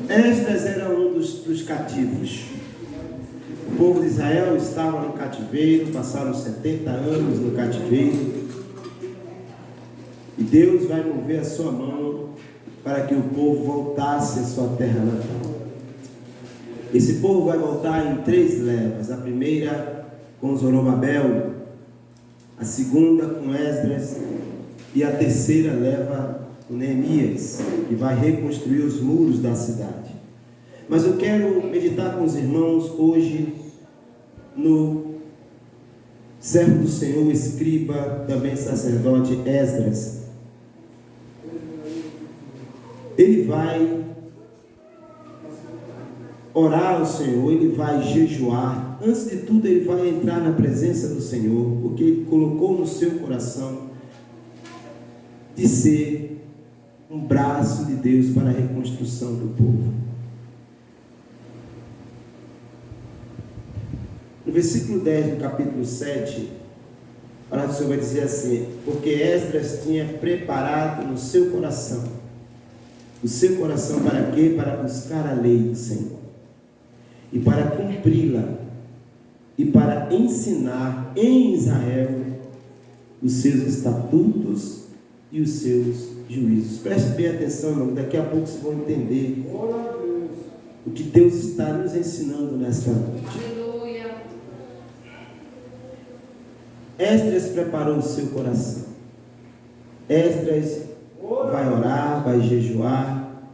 Esdras era um dos cativos. O povo de Israel estava no cativeiro, passaram 70 anos no cativeiro. E Deus vai mover a sua mão para que o povo voltasse à sua terra natal. Esse povo vai voltar em 3 levas. A primeira com Zorobabel, a segunda com Esdras e a terceira leva com Neemias, que vai reconstruir os muros da cidade. Mas eu quero meditar com os irmãos hoje no servo do Senhor, escriba, também sacerdote Esdras. Ele vai orar ao Senhor, ele vai jejuar. Antes de tudo, ele vai entrar na presença do Senhor, porque ele colocou no seu coração de ser um braço de Deus para a reconstrução do povo. No versículo 10 do capítulo 7, a palavra do Senhor vai dizer assim: porque Esdras tinha preparado no seu coração, o seu coração para quê? Para buscar a lei do Senhor, e para cumpri-la, e para ensinar em Israel os seus estatutos e os seus juízos. Preste bem atenção, irmão, daqui a pouco vocês vão entender o que Deus está nos ensinando nesta noite. Esdras preparou o seu coração. Esdras vai orar, vai jejuar,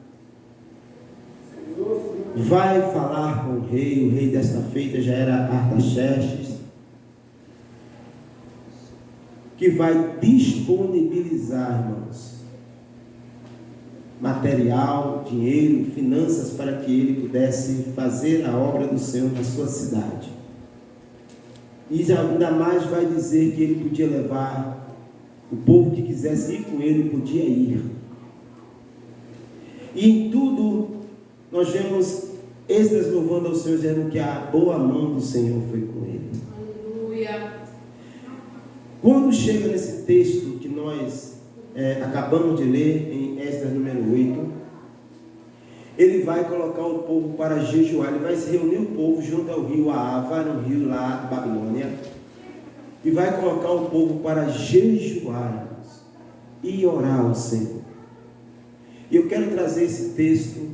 vai falar com o rei desta feita já era Artaxerxes, que vai disponibilizar, irmãos, material, dinheiro, finanças para que ele pudesse fazer a obra do Senhor na sua cidade. E ainda mais vai dizer que ele podia levar o povo que quisesse ir com ele, podia ir. E em tudo nós vemos Esdras louvando ao Senhor, dizendo que a boa mão do Senhor foi com ele. Aleluia. Quando chega nesse texto que nós acabamos de ler, em Esdras número 8, ele vai colocar o povo para jejuar. Ele vai se reunir o povo junto ao rio Ahava, no rio lá da Babilônia, e vai colocar o povo para jejuar e orar ao Senhor. E eu quero trazer esse texto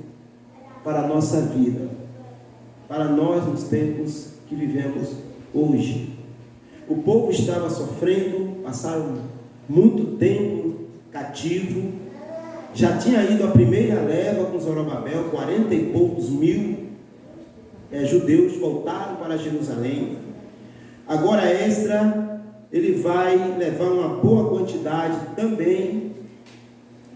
para a nossa vida, para nós nos tempos que vivemos hoje. O povo estava sofrendo, passaram muito tempo cativo. Já tinha ido a primeira leva com Zorobabel, 40 e poucos mil judeus voltaram para Jerusalém. Agora Esdras, ele vai levar uma boa quantidade também,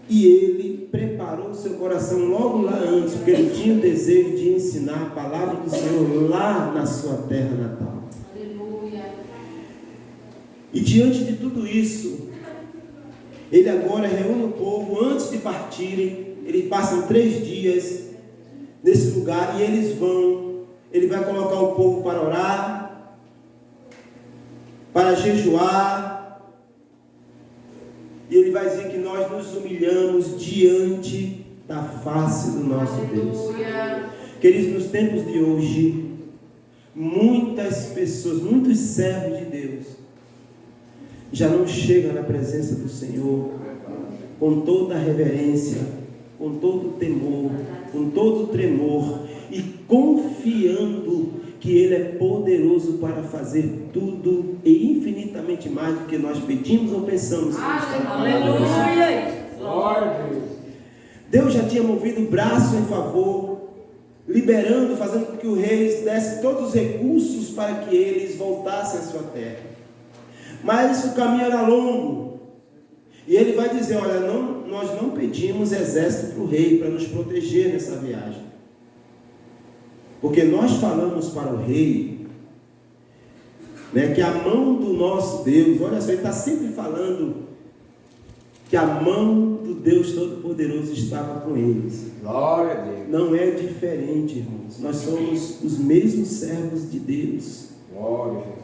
e ele preparou o seu coração logo lá antes, porque ele tinha o desejo de ensinar a palavra do Senhor lá na sua terra natal. Aleluia. E diante de tudo isso, ele agora reúne o povo antes de partirem. Eles passam 3 dias nesse lugar e ele vai colocar o povo para orar, para jejuar, e ele vai dizer que nós nos humilhamos diante da face do nosso Deus. Queridos, nos tempos de hoje, muitas pessoas, muitos servos de Deus já não chega na presença do Senhor com toda a reverência, com todo o temor, com todo o tremor, e confiando que Ele é poderoso para fazer tudo e infinitamente mais do que nós pedimos ou pensamos. Deus já tinha movido o braço em favor, liberando, fazendo com que o rei desse todos os recursos para que eles voltassem à sua terra. Mas o caminho era longo, e ele vai dizer: olha, nós não pedimos exército para o rei, para nos proteger nessa viagem, porque nós falamos para o rei, que a mão do nosso Deus, olha só, ele está sempre falando que a mão do Deus Todo-Poderoso estava com eles. Glória a Deus. Não é diferente, irmãos, nós somos os mesmos servos de Deus.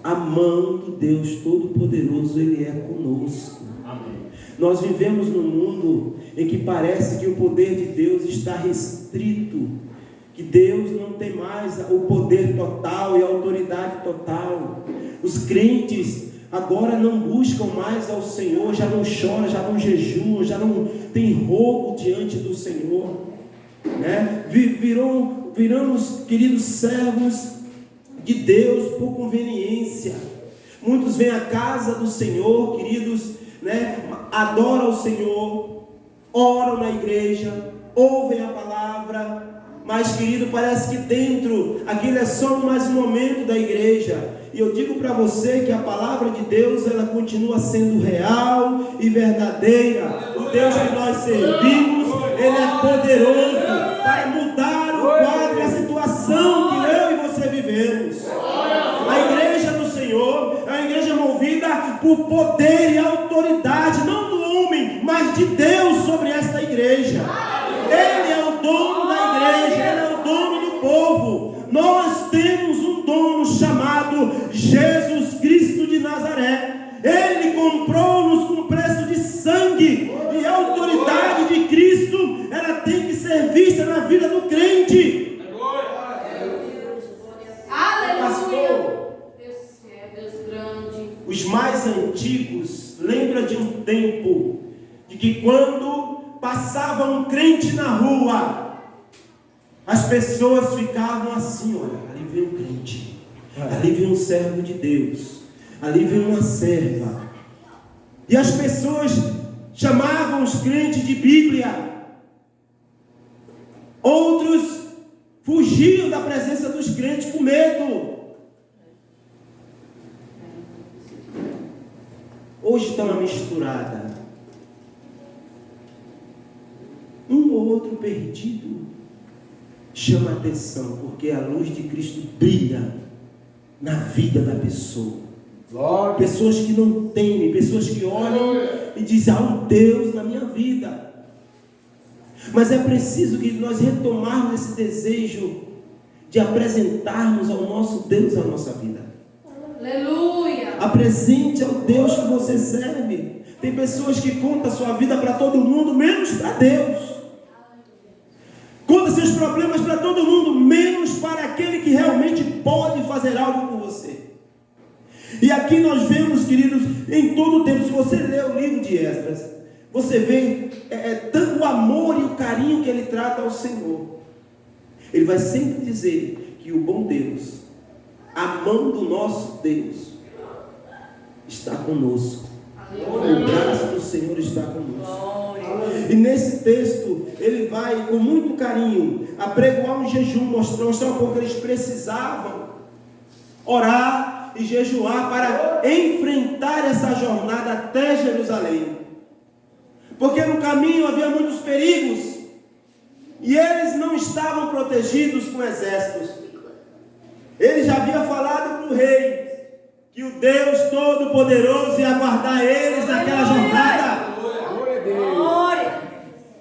A mão do Deus Todo-Poderoso, Ele é conosco. Amém. Nós vivemos num mundo em que parece que o poder de Deus está restrito, que Deus não tem mais o poder total e a autoridade total. Os crentes agora não buscam mais ao Senhor, já não choram, já não jejuam, já não tem roubo diante do Senhor, né? Viramos, queridos servos de Deus por conveniência. Muitos vêm à casa do Senhor, queridos, né? Adoram o Senhor, oram na igreja, ouvem a palavra, mas, querido, parece que dentro aquilo é só mais um momento da igreja. E eu digo para você que a palavra de Deus, ela continua sendo real e verdadeira. O Deus que nós servimos, Ele é poderoso para mudar o quadro e a situação que eu e você vivemos. A igreja do Senhor é uma igreja movida por poder e autoridade, não do homem, mas de Deus sobre esta igreja. Ele é o dono da igreja, Ele é o dono do povo. Nós temos um dono chamado Jesus Cristo de Nazaré. Ele comprou-nos com preço de sangue, e a autoridade de Cristo, ela tem que ser vista na vida do crente. Pastor, os mais antigos lembram de um tempo de que quando passava um crente na rua, as pessoas ficavam assim: olha, ali vem um crente, ali vem um servo de Deus, ali vem uma serva. E as pessoas chamavam os crentes de Bíblia. Outros fugiam da presença dos crentes com medo. Hoje está uma misturada. Um ou outro perdido chama a atenção, porque a luz de Cristo brilha na vida da pessoa. Glória. Pessoas que não temem, pessoas que olham e dizem: há um Deus na minha vida. Mas é preciso que nós retomarmos esse desejo de apresentarmos ao nosso Deus a nossa vida. Aleluia! Apresente ao Deus que você serve. Tem pessoas que contam a sua vida para todo mundo, menos para Deus. Conta seus problemas para todo mundo, menos para aquele que realmente pode fazer algo por você. E aqui nós vemos, queridos, em todo o tempo, se você ler o livro de Esdras, você vê tanto o amor e o carinho que ele trata ao Senhor. Ele vai sempre dizer que o bom Deus, a mão do nosso Deus, está conosco. O braço do Senhor está conosco. E nesse texto, ele vai com muito carinho apregoar um jejum, mostrar um pouco que eles precisavam orar e jejuar para enfrentar essa jornada até Jerusalém. Porque no caminho havia muitos perigos e eles não estavam protegidos com exércitos. Ele já havia falado para o rei que o Deus Todo-Poderoso ia guardar eles naquela jornada.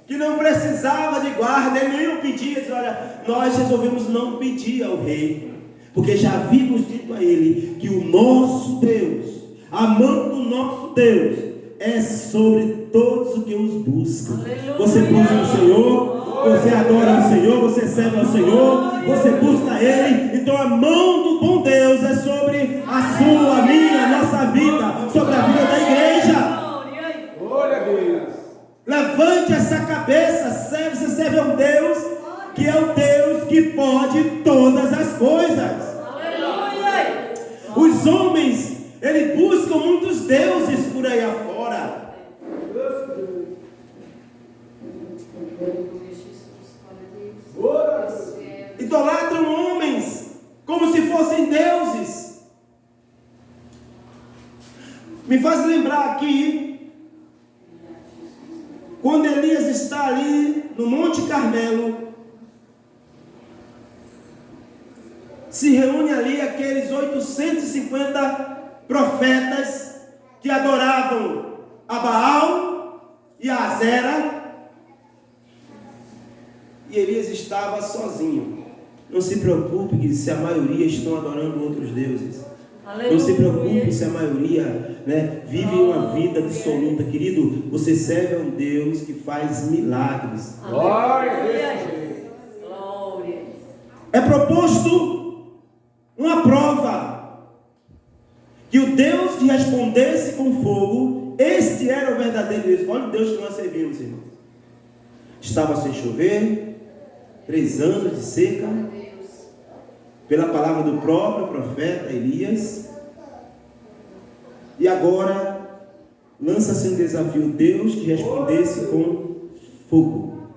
Que não precisava de guarda, ele não ia pedir. Disse: olha, nós resolvemos não pedir ao rei, porque já havíamos dito a ele que o nosso Deus, a mão do nosso Deus, é sobre todos os que os buscam. Você busca o Senhor, você adora o Senhor, você serve ao Senhor, você busca Ele. Então a mão do bom Deus é sobre a sua, a minha, a nossa vida, sobre a vida da igreja. Glória a Deus. Levante essa cabeça, você serve a um Deus que é o Deus que pode todas as coisas. Os homens, eles buscam muitos deuses por aí afora. Idolatram homens como se fossem deuses. Me faz lembrar aqui, quando Elias está ali no Monte Carmelo, se reúne ali aqueles 850 profetas que adoravam a Baal e a Azera, e Elias estava sozinho. Não se preocupe que se a maioria estão adorando outros deuses, Não se preocupe se a maioria, né, vive uma vida dissoluta. Querido, você serve a um Deus que faz milagres. É proposto uma prova que o Deus que respondesse com fogo, este era o verdadeiro Deus. Olha o Deus que nós servimos, irmão. Estava sem chover, 3 anos de seca, pela palavra do próprio profeta Elias. E agora lança-se um desafio: Deus que respondesse com fogo.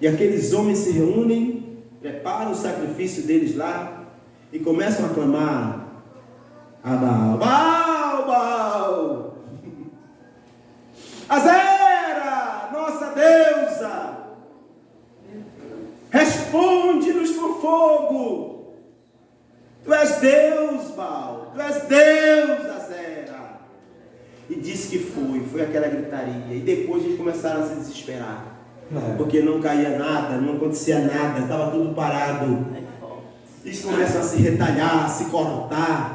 E aqueles homens se reúnem, preparam o sacrifício deles lá e começam a clamar a Baal: Baal, Baal, Azera, nossa deusa, responde-nos com fogo. Tu és Deus, Baal, tu és Deus, Azera. E disse que foi aquela gritaria. E depois eles começaram a se desesperar, porque não caía nada, não acontecia nada, estava tudo parado. Eles começam a se retalhar, a se cortar.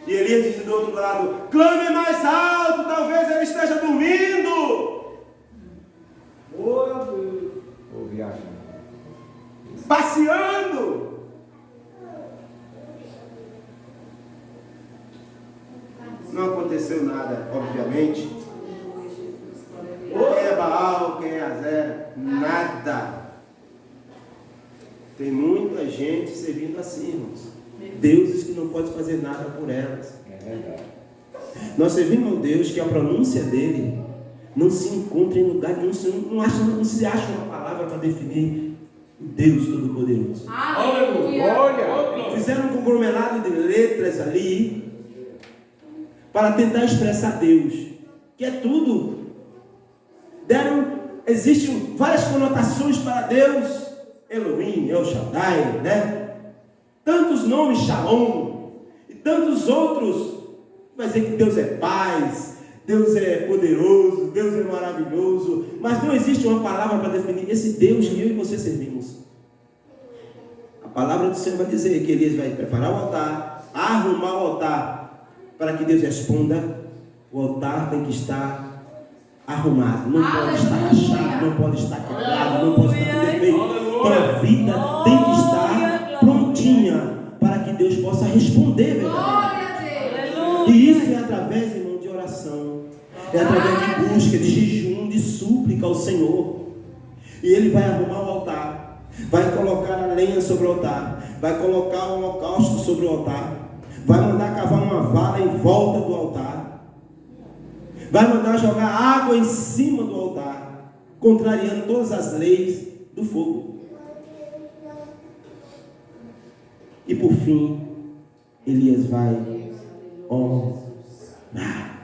E Elias diz do outro lado: clame mais alto, talvez ele esteja dormindo. Ou viajando, Passeando. Não aconteceu nada, obviamente. Quem é Baal, quem é Azera? Nada. Tem muita gente servindo assim, irmãos. Deuses que não pode fazer nada por elas. é verdade. Nós servimos a um Deus que a pronúncia dele não se encontra em lugar nenhum. Não se acha uma palavra para definir o Deus Todo-Poderoso. Aleluia. Fizeram um conglomerado de letras ali para tentar expressar Deus, que é tudo. Existem várias conotações para Deus. Elohim, El Shaddai, né? Tantos nomes, Shalom, e tantos outros. Vai dizer que Deus é paz, Deus é poderoso, Deus é maravilhoso, mas não existe uma palavra para definir esse Deus que eu e você servimos. A palavra do Senhor vai dizer que Elias vai preparar o altar, arrumar o altar, para que Deus responda. O altar tem que estar arrumado, não pode estar rachado, não pode estar quebrado, não pode estar com defeito. Então a vida tem que estar prontinha para que Deus possa responder verdadeiramente. E isso é através, irmão, de oração, é através de busca, de jejum, de súplica ao Senhor. E Ele vai arrumar o altar, vai colocar a lenha sobre o altar, vai colocar o holocausto sobre o altar, vai mandar cavar uma vala em volta do altar, vai mandar jogar água em cima do altar, contrariando todas as leis do fogo. E por fim, Elias vai orar,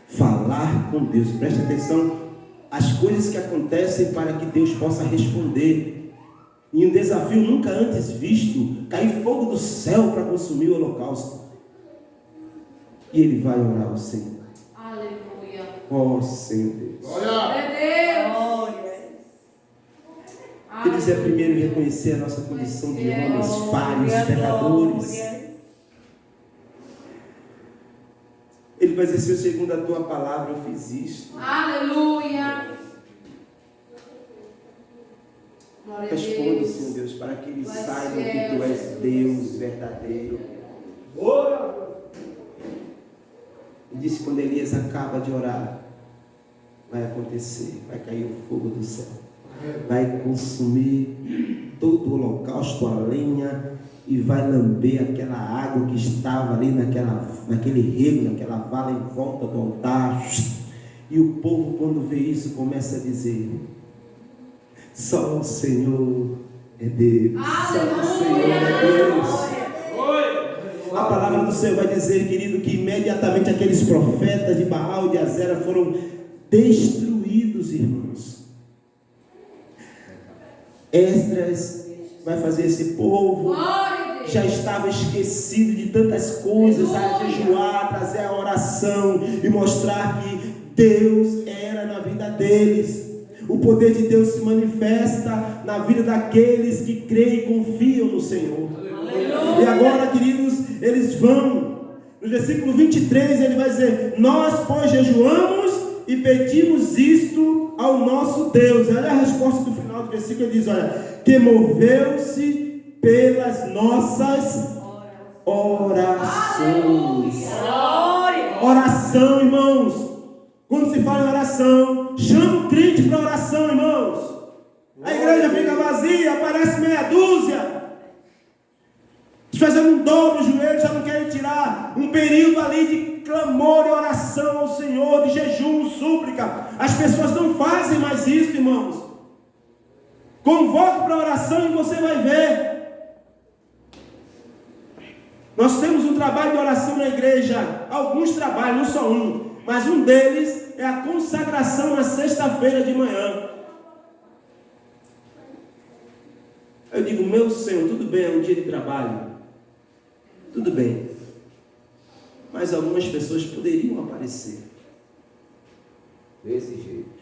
falar com Deus. Preste atenção, as coisas que acontecem para que Deus possa responder. E um desafio nunca antes visto: cair fogo do céu para consumir o holocausto. E ele vai orar ao Senhor. Aleluia. Ó Senhor Deus. Glória a Deus. Eles é primeiro reconhecer a nossa condição de homens falhos, pecadores. Ele vai dizer: Senhor, segundo a tua palavra eu fiz isto. Aleluia. Responde, Senhor Deus, para que eles saibam que tu és Deus verdadeiro. E disse: quando Elias acaba de orar, vai acontecer, vai cair o fogo do céu, vai consumir todo o holocausto, a lenha, e vai lamber aquela água que estava ali naquele rego, naquela vala em volta do altar. E o povo, quando vê isso, começa a dizer: só o Senhor é Deus. Só o Senhor é Deus. A palavra do Senhor vai dizer, querido, que imediatamente aqueles profetas de Baal e de Azera foram destruídos, irmãos. Esdras vai fazer esse povo, já estava esquecido de tantas coisas, a jejuar, trazer a oração e mostrar que Deus era na vida deles. O poder de Deus se manifesta na vida daqueles que creem e confiam no Senhor. Aleluia. E agora, queridos, eles vão. No versículo 23 ele vai dizer: nós, pois, jejuamos e pedimos isto ao nosso Deus. Olha a resposta do final do versículo, ele diz: olha, que moveu-se pelas nossas orações. Oração, irmãos. Quando se fala em oração, chama o crente para oração, irmãos. A igreja fica vazia, aparece meia dúzia, fazendo um dobro no joelho, já não querem tirar um período ali de clamor e oração ao Senhor, de jejum, súplica. As pessoas não fazem mais isso, irmãos. Convoque para oração e você vai ver. Nós temos um trabalho de oração na igreja, alguns trabalhos, não só um, mas um deles é a consagração na sexta-feira de manhã. Eu digo: meu Senhor, tudo bem, é um dia de trabalho, tudo bem, mas algumas pessoas poderiam aparecer desse jeito.